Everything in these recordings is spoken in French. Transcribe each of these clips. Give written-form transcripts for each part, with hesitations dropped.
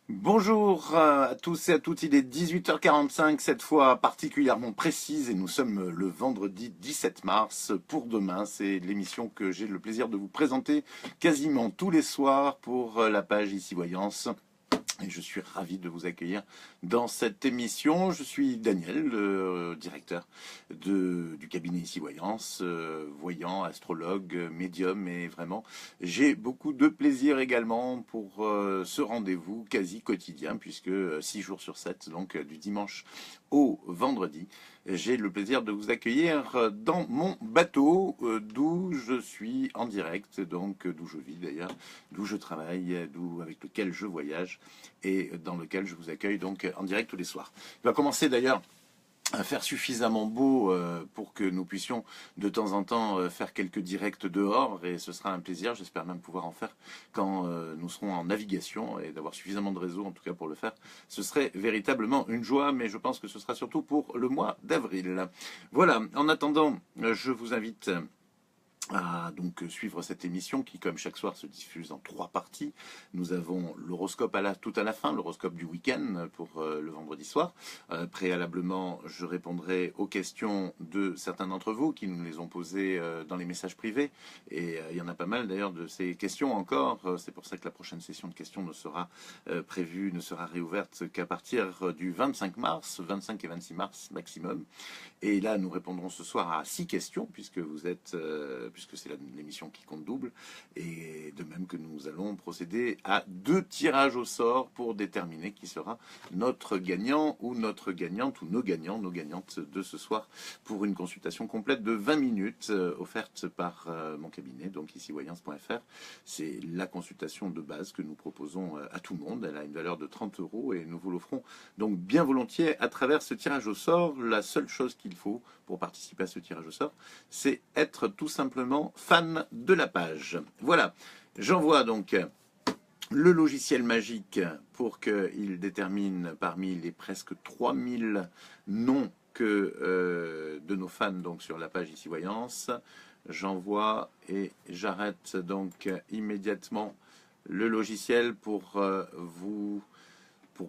Bonjour à tous et à toutes, il est 18h45, cette fois particulièrement précise, et nous sommes le vendredi 17 mars. Pour demain, c'est l'émission que j'ai le plaisir de vous présenter quasiment tous les soirs pour la page Ici Voyance. Et je suis ravi de vous accueillir dans cette émission. Je suis Daniel, le directeur du cabinet Ici Voyance, voyant, astrologue, médium, et vraiment, j'ai beaucoup de plaisir également pour ce rendez-vous quasi quotidien, puisque 6 jours sur 7, donc du dimanche au vendredi, j'ai le plaisir de vous accueillir dans mon bateau, d'où je suis en direct, donc d'où je vis d'ailleurs, d'où je travaille, avec lequel je voyage et dans lequel je vous accueille donc en direct tous les soirs. Il va commencer d'ailleurs à faire suffisamment beau pour que nous puissions de temps en temps faire quelques directs dehors, et ce sera un plaisir. J'espère même pouvoir en faire quand nous serons en navigation, et d'avoir suffisamment de réseau en tout cas pour le faire. Ce serait véritablement une joie, mais je pense que ce sera surtout pour le mois d'avril. Voilà, en attendant, je vous invite à donc suivre cette émission qui, comme chaque soir, se diffuse en 3 parties. Nous avons l'horoscope tout à la fin, l'horoscope du week-end pour le vendredi soir. Préalablement, je répondrai aux questions de certains d'entre vous qui nous les ont posées dans les messages privés. Et il y en a pas mal d'ailleurs de ces questions encore. C'est pour ça que la prochaine session de questions ne sera prévue, ne sera réouverte qu'à partir du 25 mars, 25 et 26 mars maximum. Et là, nous répondrons ce soir à 6 questions, puisque c'est l'émission qui compte double. Et de même que nous allons procéder à 2 tirages au sort pour déterminer qui sera notre gagnant ou notre gagnante, ou nos gagnants, nos gagnantes de ce soir, pour une consultation complète de 20 minutes offerte par mon cabinet, donc icivoyance.fr. C'est la consultation de base que nous proposons à tout le monde. Elle a une valeur de 30 € et nous vous l'offrons donc bien volontiers à travers ce tirage au sort. La seule chose qu'il faut pour participer à ce tirage au sort, c'est être tout simplement fan de la page. Voilà, j'envoie donc le logiciel magique pour qu'il détermine parmi les presque 3000 noms de nos fans donc sur la page Ici Voyance. J'envoie et j'arrête donc immédiatement le logiciel pour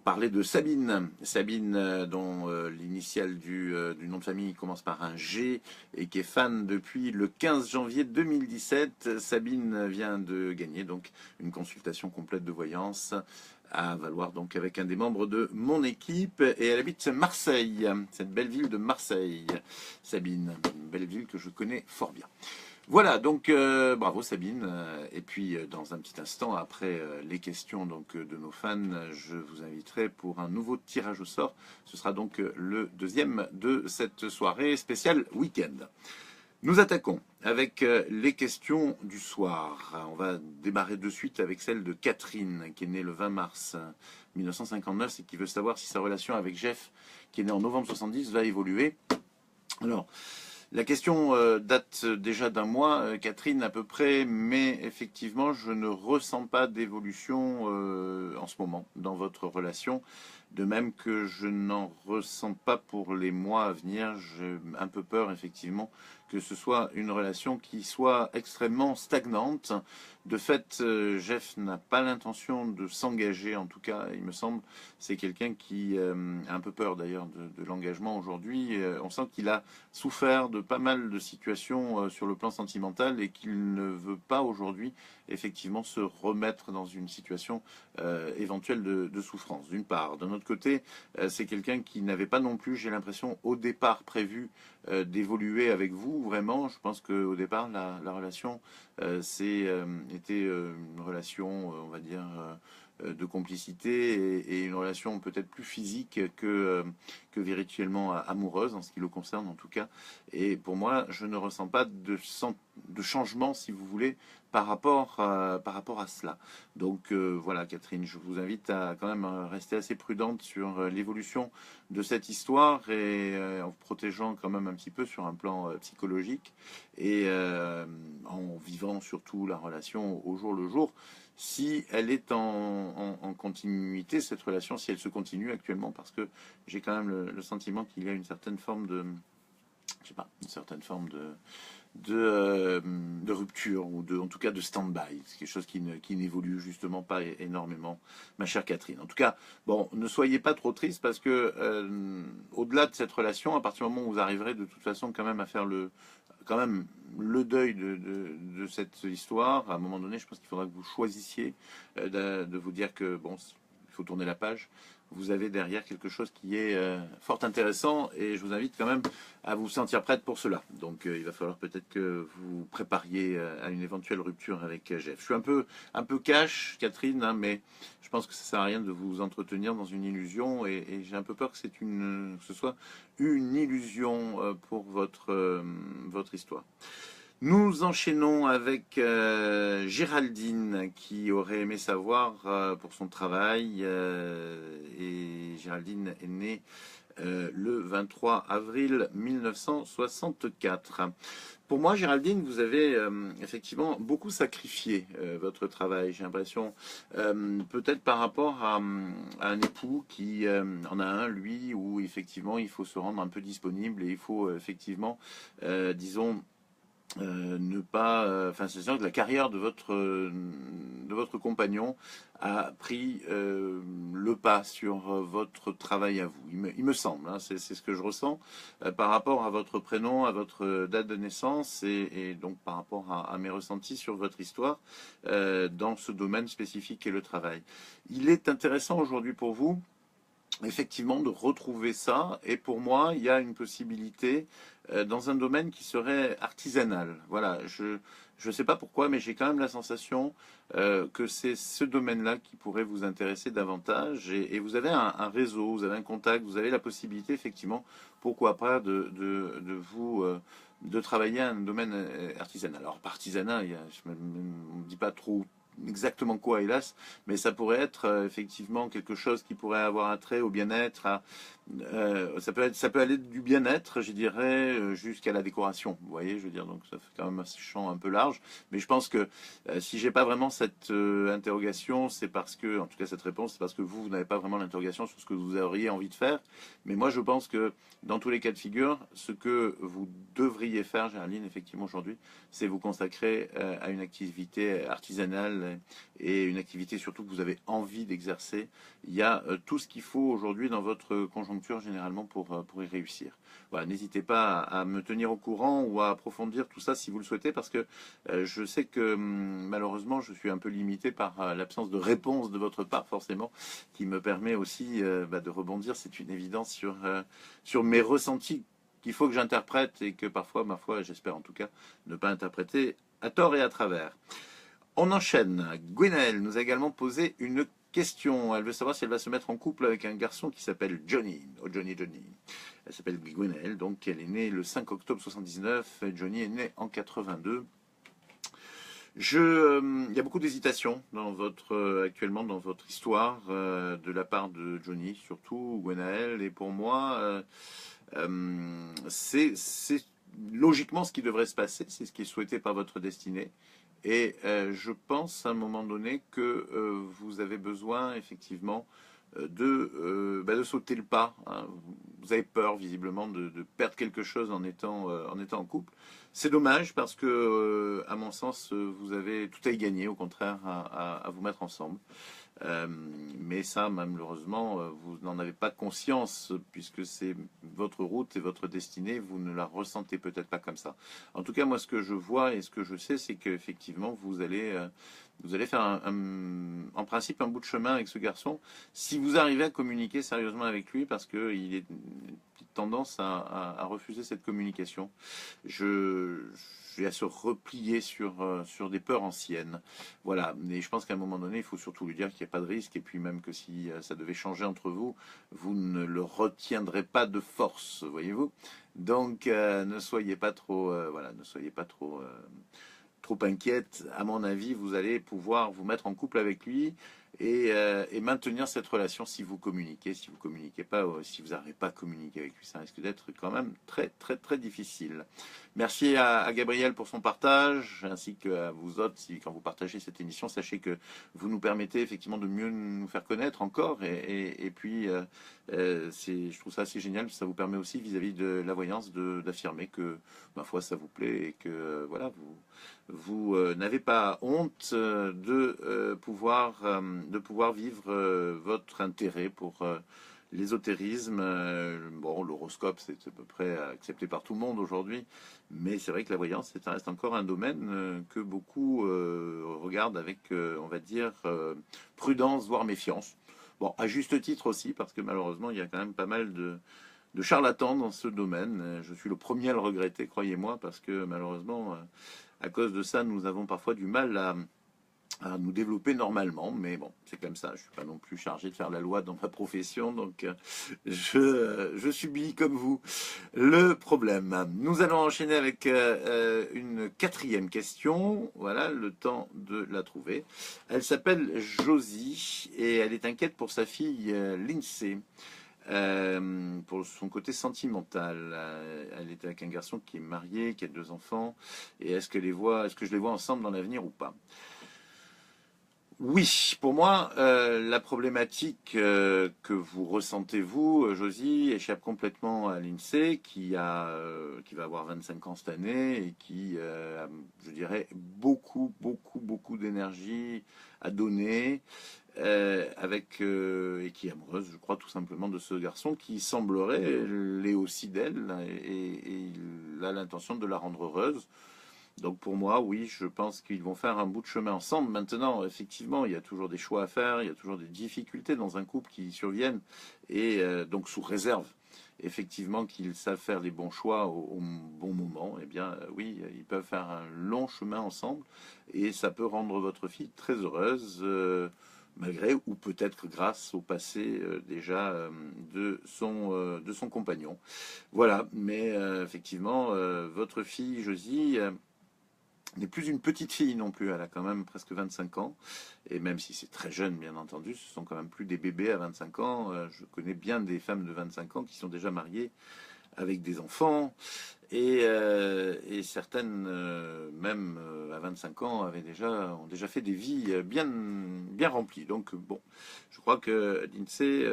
parler de Sabine. Sabine, dont l'initiale du nom de famille commence par un G et qui est fan depuis le 15 janvier 2017. Sabine vient de gagner donc une consultation complète de voyance à valoir donc avec un des membres de mon équipe, et elle habite Marseille, cette belle ville de Marseille. Sabine, une belle ville que je connais fort bien. Voilà, donc bravo Sabine. Et puis dans un petit instant, après les questions donc de nos fans, je vous inviterai pour un nouveau tirage au sort. Ce sera donc le deuxième de cette soirée spéciale week-end. Nous attaquons avec les questions du soir. On va démarrer de suite avec celle de Catherine, qui est née le 20 mars 1959 et qui veut savoir si sa relation avec Jeff, qui est né en novembre 70, va évoluer. Alors, la question date déjà d'un mois, Catherine, à peu près, mais effectivement, je ne ressens pas d'évolution en ce moment dans votre relation. De même que je n'en ressens pas pour les mois à venir. J'ai un peu peur, effectivement, que ce soit une relation qui soit extrêmement stagnante. De fait, Jeff n'a pas l'intention de s'engager, en tout cas, il me semble. C'est quelqu'un qui a un peu peur, d'ailleurs, de l'engagement aujourd'hui. On sent qu'il a souffert de pas mal de situations sur le plan sentimental et qu'il ne veut pas aujourd'hui, effectivement, se remettre dans une situation éventuelle de souffrance, d'une part. D'un autre côté, c'est quelqu'un qui n'avait pas non plus, j'ai l'impression, au départ prévu d'évoluer avec vous, vraiment. Je pense qu'au départ, la relation était une relation, on va dire, de complicité, et une relation peut-être plus physique que véritablement amoureuse, en ce qui le concerne en tout cas. Et pour moi, je ne ressens pas de changement, si vous voulez, par rapport à cela. Donc voilà, Catherine, je vous invite à quand même rester assez prudente sur l'évolution de cette histoire, et en vous protégeant quand même un petit peu sur un plan psychologique, et en vivant surtout la relation au jour le jour, si elle est en continuité, cette relation, si elle se continue actuellement, parce que j'ai quand même le sentiment qu'il y a une certaine forme de, je sais pas, une certaine forme de rupture ou en tout cas de stand-by. C'est quelque chose qui n'évolue justement pas énormément, ma chère Catherine. En tout cas, bon, ne soyez pas trop triste parce que au-delà de cette relation, à partir du moment où vous arriverez de toute façon quand même à faire quand même le deuil de cette histoire, à un moment donné, je pense qu'il faudra que vous choisissiez de vous dire que bon, il faut tourner la page. Vous avez derrière quelque chose qui est fort intéressant et je vous invite quand même à vous sentir prête pour cela. Donc il va falloir peut-être que vous prépariez à une éventuelle rupture avec Jeff. Je suis un peu cash, Catherine, hein, mais je pense que ça sert à rien de vous entretenir dans une illusion et j'ai un peu peur que que ce soit une illusion pour votre histoire. Nous enchaînons avec Géraldine qui aurait aimé savoir pour son travail et Géraldine est née le 23 avril 1964. Pour moi, Géraldine, vous avez effectivement beaucoup sacrifié votre travail. J'ai l'impression, peut-être par rapport à un époux qui en a un, lui, où effectivement il faut se rendre un peu disponible et il faut effectivement, disons, ne pas. Enfin, c'est sûr que la carrière de votre compagnon a pris le pas sur votre travail à vous. Il me semble, hein, c'est ce que je ressens par rapport à votre prénom, à votre date de naissance et donc par rapport à mes ressentis sur votre histoire dans ce domaine spécifique qu'est le travail. Il est intéressant aujourd'hui pour vous effectivement de retrouver ça. Et pour moi, il y a une possibilité dans un domaine qui serait artisanal. Voilà, je ne sais pas pourquoi, mais j'ai quand même la sensation que c'est ce domaine-là qui pourrait vous intéresser davantage. Et vous avez un réseau, vous avez un contact, vous avez la possibilité, effectivement, pourquoi pas, de vous... de travailler un domaine artisanal. Alors, par artisanat, on ne dit pas trop exactement quoi, hélas, mais ça pourrait être effectivement quelque chose qui pourrait avoir attrait au bien-être. Ça peut aller du bien-être, je dirais, jusqu'à la décoration. Vous voyez, je veux dire, donc ça fait quand même un champ un peu large. Mais je pense que si j'ai pas vraiment cette interrogation, c'est parce que, en tout cas cette réponse, c'est parce que vous n'avez pas vraiment l'interrogation sur ce que vous auriez envie de faire. Mais moi, je pense que dans tous les cas de figure, ce que vous devriez faire, Géraldine, effectivement aujourd'hui, c'est vous consacrer à une activité artisanale et une activité surtout que vous avez envie d'exercer. Il y a tout ce qu'il faut aujourd'hui dans votre conjoncture généralement pour y réussir. Voilà, n'hésitez pas à me tenir au courant ou à approfondir tout ça si vous le souhaitez parce que je sais que malheureusement je suis un peu limité par l'absence de réponse de votre part forcément qui me permet aussi de rebondir, c'est une évidence sur mes ressentis qu'il faut que j'interprète et que parfois, ma foi, j'espère en tout cas, ne pas interpréter à tort et à travers. On enchaîne. Gwenaëlle nous a également posé une question. Elle veut savoir si elle va se mettre en couple avec un garçon qui s'appelle Johnny. Oh Johnny, Johnny. Elle s'appelle Gwenaëlle, donc elle est née le 5 octobre 79. Johnny est né en 82. Il y a beaucoup d'hésitation actuellement dans votre histoire de la part de Johnny, surtout Gwenaëlle. Et pour moi, c'est logiquement ce qui devrait se passer, c'est ce qui est souhaité par votre destinée. Et je pense à un moment donné que vous avez besoin effectivement de sauter le pas, hein. Vous avez peur visiblement de perdre quelque chose en étant en couple. C'est dommage parce que, à mon sens, vous avez tout à y gagner, au contraire, à vous mettre ensemble. Mais ça, malheureusement, vous n'en avez pas conscience puisque c'est votre route et votre destinée. Vous ne la ressentez peut-être pas comme ça. En tout cas, moi, ce que je vois et ce que je sais, c'est qu'effectivement, vous allez faire en principe un bout de chemin avec ce garçon. Si vous arrivez à communiquer sérieusement avec lui, parce qu'il a une petite tendance à refuser cette communication. J'ai à se replier sur des peurs anciennes. Voilà, mais je pense qu'à un moment donné, il faut surtout lui dire qu'il n'y a pas de risque, et puis même que si ça devait changer entre vous, vous ne le retiendrez pas de force, voyez-vous. Donc, ne soyez pas trop, ne soyez pas trop inquiète. À mon avis, vous allez pouvoir vous mettre en couple avec lui. et maintenir cette relation si vous communiquez. Si vous communiquez pas, si vous n'arrivez pas à communiquer avec lui, ça risque d'être quand même très très très difficile. Merci à Gabriel pour son partage, ainsi qu'à vous autres. Si, quand vous partagez cette émission, sachez que vous nous permettez effectivement de mieux nous faire connaître encore. Et puis, je trouve ça assez génial. Ça vous permet aussi vis-à-vis de la voyance d'affirmer que, ma foi, ça vous plaît et que voilà, vous n'avez pas honte de pouvoir vivre votre intérêt pour l'ésotérisme. Bon, l'horoscope, c'est à peu près accepté par tout le monde aujourd'hui, mais c'est vrai que la voyance, ça reste encore un domaine que beaucoup regardent avec, on va dire, prudence, voire méfiance. Bon, à juste titre aussi, parce que malheureusement, il y a quand même pas mal de charlatans dans ce domaine. Je suis le premier à le regretter, croyez-moi, parce que malheureusement, à cause de ça, nous avons parfois du mal à nous développer normalement, mais bon, c'est comme ça. Je suis pas non plus chargé de faire la loi dans ma profession, donc je subis comme vous le problème. Nous allons enchaîner avec une quatrième question. Voilà, le temps de la trouver. Elle s'appelle Josie et elle est inquiète pour sa fille Lindsay. Pour son côté sentimental. Elle est avec un garçon qui est marié, qui a 2 enfants. Et est-ce que je les vois ensemble dans l'avenir ou pas? Oui, pour moi, la problématique que vous ressentez, vous, Josie, échappe complètement à l'INSEE, qui va avoir 25 ans cette année et qui, je dirais, beaucoup d'énergie à donner, et qui est amoureuse, je crois, tout simplement de ce garçon qui semblerait l'est aussi d'elle et il a l'intention de la rendre heureuse. Donc pour moi, oui, je pense qu'ils vont faire un bout de chemin ensemble. Maintenant, effectivement, il y a toujours des choix à faire, il y a toujours des difficultés dans un couple qui surviennent, et donc sous réserve, effectivement, qu'ils savent faire les bons choix au bon moment, eh bien oui, ils peuvent faire un long chemin ensemble, et ça peut rendre votre fille très heureuse, malgré ou peut-être grâce au passé déjà de son compagnon. Voilà, mais effectivement, votre fille, Josie, n'est plus une petite fille non plus, elle a quand même presque 25 ans, et même si c'est très jeune bien entendu, ce sont quand même plus des bébés à 25 ans, je connais bien des femmes de 25 ans qui sont déjà mariées avec des enfants, et certaines même à 25 ans ont déjà fait des vies bien remplies. Donc bon, je crois que Lindsay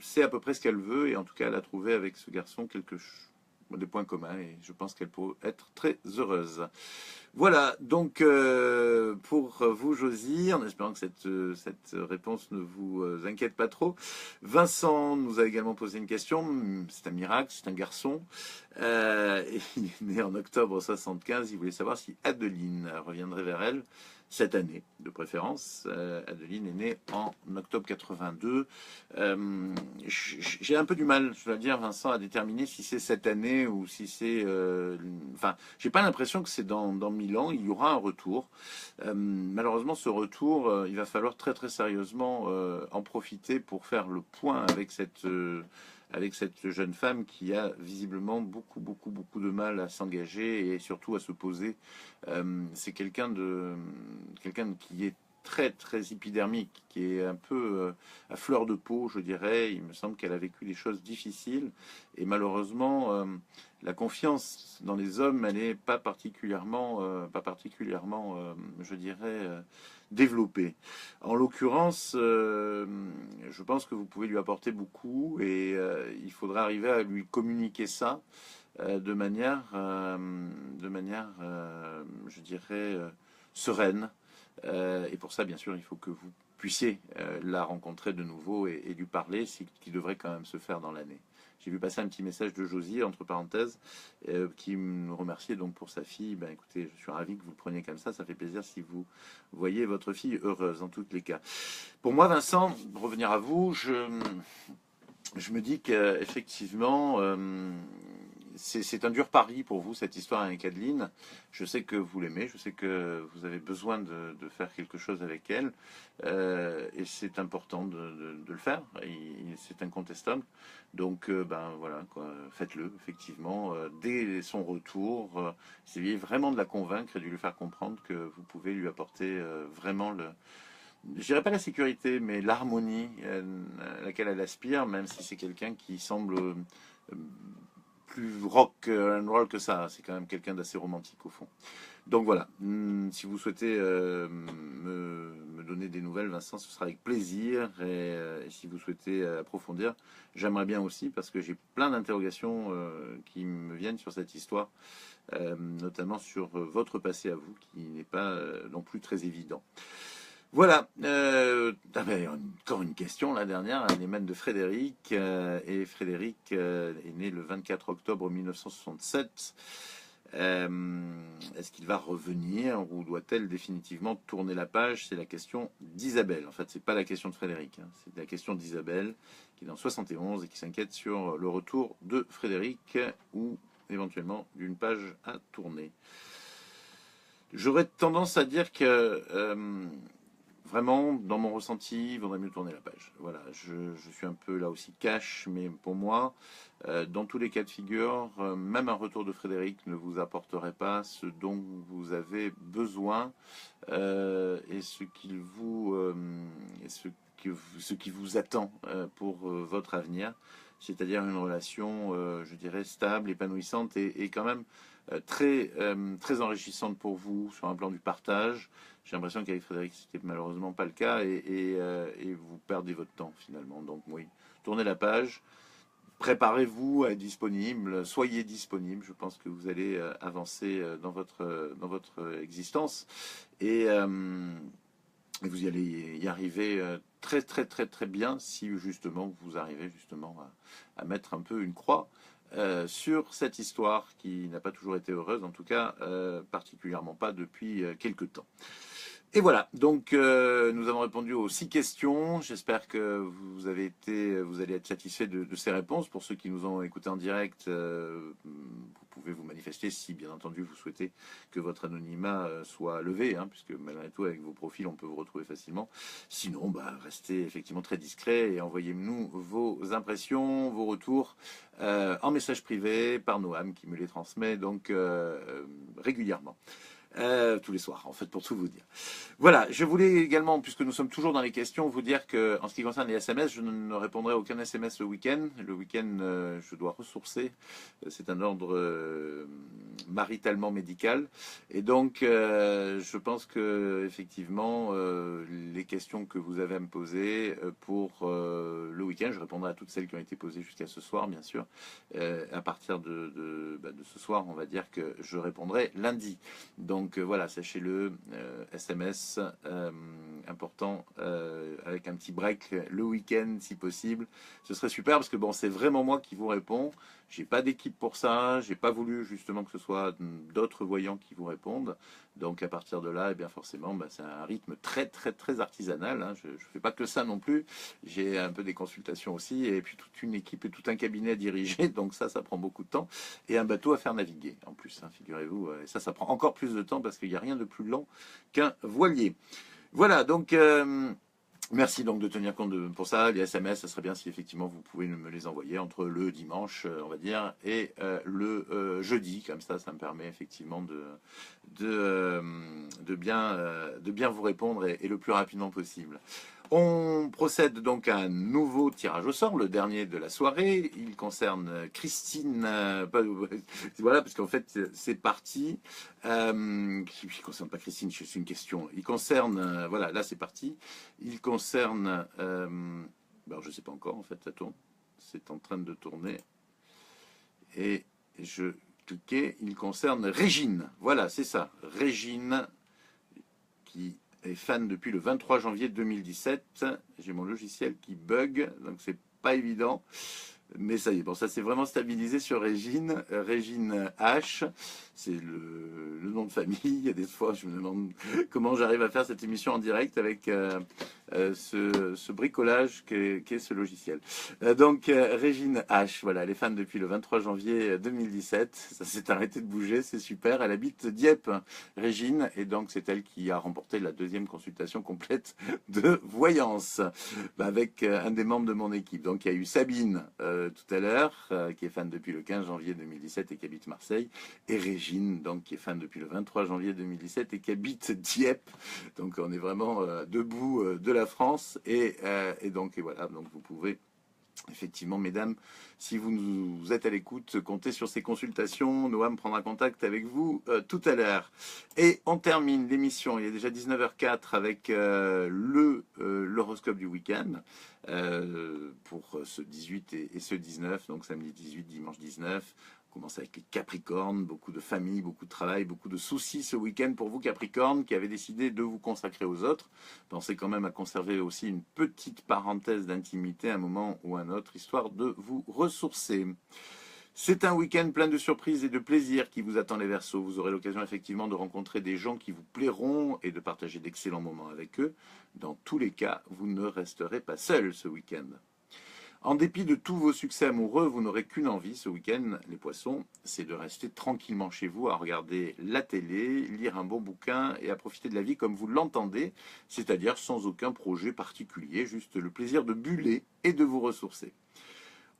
sait à peu près ce qu'elle veut, et en tout cas elle a trouvé avec ce garçon des points communs, et je pense qu'elle peut être très heureuse. Voilà, donc pour vous, Josie, en espérant que cette réponse ne vous inquiète pas trop. Vincent nous a également posé une question. C'est un miracle, c'est un garçon. Et il est né en octobre 75. Il voulait savoir si Adeline reviendrait vers elle cette année, de préférence. Adeline est née en octobre 82. J'ai un peu du mal, je dois dire, Vincent, à déterminer si c'est cette année ou si c'est... Enfin, j'ai pas l'impression que c'est dans 1000 ans. Il y aura un retour. Malheureusement, ce retour, il va falloir très très sérieusement en profiter pour faire le point avec cette jeune femme qui a visiblement beaucoup de mal à s'engager et surtout à se poser. C'est quelqu'un qui est très très épidermique, qui est un peu à fleur de peau, je dirais. Il me semble qu'elle a vécu des choses difficiles et malheureusement, la confiance dans les hommes, elle n'est pas particulièrement, je dirais, développée. En l'occurrence, je pense que vous pouvez lui apporter beaucoup et il faudra arriver à lui communiquer ça je dirais, sereine. Et pour ça, bien sûr, il faut que vous puissiez la rencontrer de nouveau et lui parler, ce qui devrait quand même se faire dans l'année. J'ai vu passer un petit message de Josie, entre parenthèses, qui me remerciait donc pour sa fille. Ben, écoutez, je suis ravi que vous le preniez comme ça fait plaisir si vous voyez votre fille heureuse, en tous les cas. Pour moi, Vincent, pour revenir à vous, je me dis qu'effectivement, c'est un dur pari pour vous, cette histoire avec Adeline. Je sais que vous l'aimez, je sais que vous avez besoin de faire quelque chose avec elle, et c'est important de le faire, c'est incontestable. Donc, ben voilà, quoi, faites-le, effectivement, dès son retour, essayez vraiment de la convaincre et de lui faire comprendre que vous pouvez lui apporter vraiment je dirais pas la sécurité, mais l'harmonie à laquelle elle aspire, même si c'est quelqu'un qui semble plus rock and roll que ça. C'est quand même quelqu'un d'assez romantique au fond. Donc voilà, si vous souhaitez me donner des nouvelles, Vincent, ce sera avec plaisir. Et si vous souhaitez approfondir, j'aimerais bien aussi, parce que j'ai plein d'interrogations qui me viennent sur cette histoire, notamment sur votre passé à vous, qui n'est pas non plus très évident. Voilà, encore une question, la dernière, elle émane de Frédéric, et Frédéric est né le 24 octobre 1967. Est-ce qu'il va revenir ou doit-elle définitivement tourner la page? C'est la question d'Isabelle. En fait, c'est pas la question de Frédéric, hein, c'est la question d'Isabelle qui est dans 71 et qui s'inquiète sur le retour de Frédéric ou éventuellement d'une page à tourner. J'aurais tendance à dire que vraiment, dans mon ressenti, il vaudrait mieux tourner la page. Voilà, je suis un peu là aussi cash, mais pour moi, dans tous les cas de figure, même un retour de Frédéric ne vous apporterait pas ce dont vous avez besoin et ce qui vous attend pour votre avenir, c'est-à-dire une relation, je dirais, stable, épanouissante et quand même très enrichissante pour vous sur un plan du partage. J'ai l'impression qu'avec Frédéric, c'était malheureusement pas le cas et vous perdez votre temps finalement. Donc oui, tournez la page, préparez-vous à être disponible, soyez disponible. Je pense que vous allez avancer dans votre existence et vous y allez y arriver très bien si justement vous arrivez justement à mettre un peu une croix sur cette histoire qui n'a pas toujours été heureuse, en tout cas particulièrement pas depuis quelque temps. Et voilà, donc nous avons répondu aux 6 questions. J'espère que vous allez être satisfait de ces réponses. Pour ceux qui nous ont écoutés en direct, vous pouvez vous manifester si, bien entendu, vous souhaitez que votre anonymat soit levé, hein, puisque malgré tout, avec vos profils, on peut vous retrouver facilement. Sinon, restez effectivement très discret et envoyez-nous vos impressions, vos retours en message privé par Noam qui me les transmet donc régulièrement. Tous les soirs, en fait, pour tout vous dire. Voilà, je voulais également, puisque nous sommes toujours dans les questions, vous dire que, en ce qui concerne les SMS, je ne répondrai à aucun SMS le week-end. Le week-end, je dois ressourcer. C'est un ordre maritalement médical. Et donc, je pense que, effectivement, les questions que vous avez à me poser pour le week-end, je répondrai à toutes celles qui ont été posées jusqu'à ce soir, bien sûr. À partir de ce soir, on va dire que je répondrai lundi. Donc voilà, sachez-le, SMS important avec un petit break le week-end si possible. Ce serait super parce que bon, c'est vraiment moi qui vous réponds. J'ai pas d'équipe pour ça. J'ai pas voulu justement que ce soit d'autres voyants qui vous répondent. Donc à partir de là, eh bien forcément, c'est un rythme très artisanal. Hein. Je fais pas que ça non plus. J'ai un peu des consultations aussi et puis toute une équipe et tout un cabinet à diriger. Donc ça prend beaucoup de temps et un bateau à faire naviguer en plus. Hein, figurez-vous. Et ça prend encore plus de temps parce qu'il n'y a rien de plus lent qu'un voilier. Voilà, donc merci donc de tenir compte pour ça. Les SMS, ça serait bien si effectivement vous pouvez me les envoyer entre le dimanche, on va dire, et le jeudi. Comme ça me permet effectivement de bien vous répondre et le plus rapidement possible. On procède donc à un nouveau tirage au sort, le dernier de la soirée. Il concerne Christine. Voilà, parce qu'en fait, c'est parti. Il ne concerne pas Christine, c'est une question. Il concerne. Voilà, là, c'est parti. Il concerne. Alors, je ne sais pas encore, en fait, ça tourne. C'est en train de tourner. Et je cliquais. Il concerne Régine. Voilà, c'est ça. Régine, qui est fan depuis le 23 janvier 2017. J'ai mon logiciel qui bug, donc c'est pas évident. Mais ça y est, bon, ça s'est vraiment stabilisé sur Régine. Régine H, c'est le nom de famille. Il y a des fois, je me demande comment j'arrive à faire cette émission en direct avec ce bricolage qu'est ce logiciel. Donc, Régine H, voilà, elle est fan depuis le 23 janvier 2017. Ça s'est arrêté de bouger, c'est super. Elle habite Dieppe, Régine, et donc c'est elle qui a remporté la deuxième consultation complète de voyance avec un des membres de mon équipe. Donc, il y a eu Sabine tout à l'heure, qui est fan depuis le 15 janvier 2017 et qui habite Marseille, et Régine, donc, qui est fan depuis le 23 janvier 2017 et qui habite Dieppe. Donc on est vraiment debout de la France, et voilà, donc vous pouvez effectivement, mesdames, si vous êtes à l'écoute, comptez sur ces consultations. Noam prendra contact avec vous tout à l'heure. Et on termine l'émission, il est déjà 19h04, avec l'horoscope du week-end pour ce 18 et ce 19, donc samedi 18, dimanche 19. On commence avec les Capricornes, beaucoup de famille, beaucoup de travail, beaucoup de soucis ce week-end pour vous Capricornes qui avez décidé de vous consacrer aux autres. Pensez quand même à conserver aussi une petite parenthèse d'intimité à un moment ou à un autre, histoire de vous ressourcer. C'est un week-end plein de surprises et de plaisir qui vous attend les Verseaux. Vous aurez l'occasion effectivement de rencontrer des gens qui vous plairont et de partager d'excellents moments avec eux. Dans tous les cas, vous ne resterez pas seul ce week-end. En dépit de tous vos succès amoureux, vous n'aurez qu'une envie ce week-end, les poissons, c'est de rester tranquillement chez vous à regarder la télé, lire un bon bouquin et à profiter de la vie comme vous l'entendez, c'est-à-dire sans aucun projet particulier, juste le plaisir de buller et de vous ressourcer.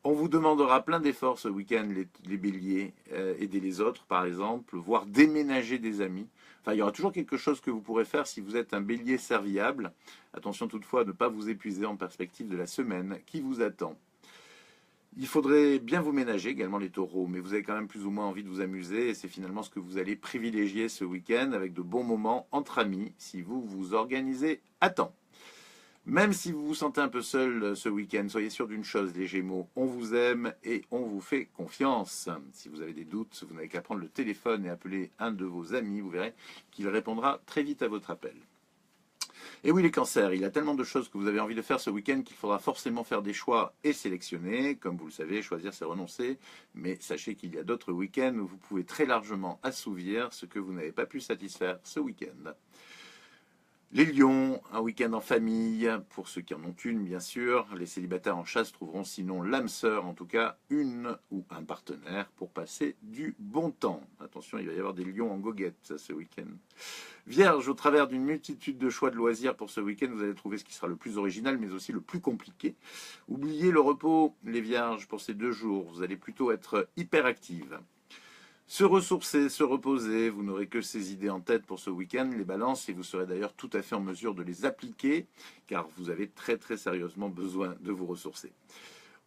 On vous demandera plein d'efforts ce week-end, les béliers, aider les autres par exemple, voire déménager des amis. Enfin, il y aura toujours quelque chose que vous pourrez faire si vous êtes un bélier serviable. Attention toutefois à ne pas vous épuiser en perspective de la semaine qui vous attend. Il faudrait bien vous ménager également les taureaux, mais vous avez quand même plus ou moins envie de vous amuser et c'est finalement ce que vous allez privilégier ce week-end avec de bons moments entre amis si vous vous organisez à temps. Même si vous vous sentez un peu seul ce week-end, soyez sûr d'une chose, les Gémeaux, on vous aime et on vous fait confiance. Si vous avez des doutes, vous n'avez qu'à prendre le téléphone et appeler un de vos amis, vous verrez qu'il répondra très vite à votre appel. Et oui, les cancers, il y a tellement de choses que vous avez envie de faire ce week-end qu'il faudra forcément faire des choix et sélectionner. Comme vous le savez, choisir c'est renoncer, mais sachez qu'il y a d'autres week-ends où vous pouvez très largement assouvir ce que vous n'avez pas pu satisfaire ce week-end. Les lions, un week-end en famille, pour ceux qui en ont une bien sûr. Les célibataires en chasse trouveront sinon l'âme sœur, en tout cas une ou un partenaire pour passer du bon temps. Attention, il va y avoir des lions en goguette ce week-end. Vierge, au travers d'une multitude de choix de loisirs pour ce week-end, vous allez trouver ce qui sera le plus original mais aussi le plus compliqué. Oubliez le repos, les vierges, pour ces 2 jours. Vous allez plutôt être hyperactives. Se ressourcer, se reposer, vous n'aurez que ces idées en tête pour ce week-end, les balances, et vous serez d'ailleurs tout à fait en mesure de les appliquer, car vous avez très très sérieusement besoin de vous ressourcer.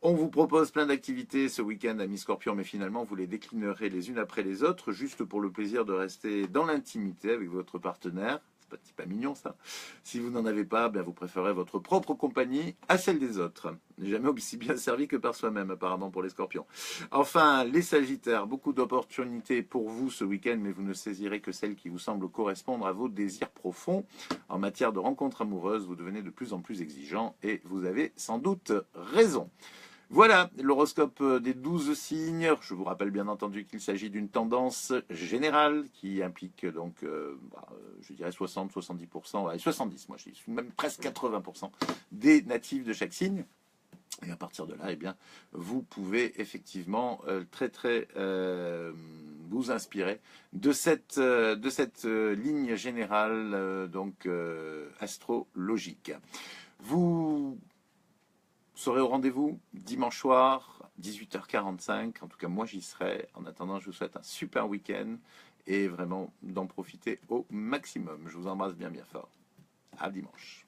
On vous propose plein d'activités ce week-end, amis Scorpions, mais finalement vous les déclinerez les unes après les autres, juste pour le plaisir de rester dans l'intimité avec votre partenaire. C'est pas mignon ça. Si vous n'en avez pas, bien vous préférez votre propre compagnie à celle des autres. Jamais aussi bien servi que par soi-même apparemment pour les Scorpions. Enfin, les Sagittaires, beaucoup d'opportunités pour vous ce week-end, mais vous ne saisirez que celles qui vous semblent correspondre à vos désirs profonds. En matière de rencontres amoureuses, vous devenez de plus en plus exigeant et vous avez sans doute raison. Voilà l'horoscope des 12 signes. Je vous rappelle bien entendu qu'il s'agit d'une tendance générale qui implique donc, je dirais 60-70%, ouais, 70, moi je suis même presque 80% des natifs de chaque signe. Et à partir de là, eh bien, vous pouvez effectivement vous inspirer de cette ligne générale astrologique. Vous serez au rendez-vous dimanche soir, 18h45. En tout cas, moi, j'y serai. En attendant, je vous souhaite un super week-end et vraiment d'en profiter au maximum. Je vous embrasse bien, bien fort. À dimanche.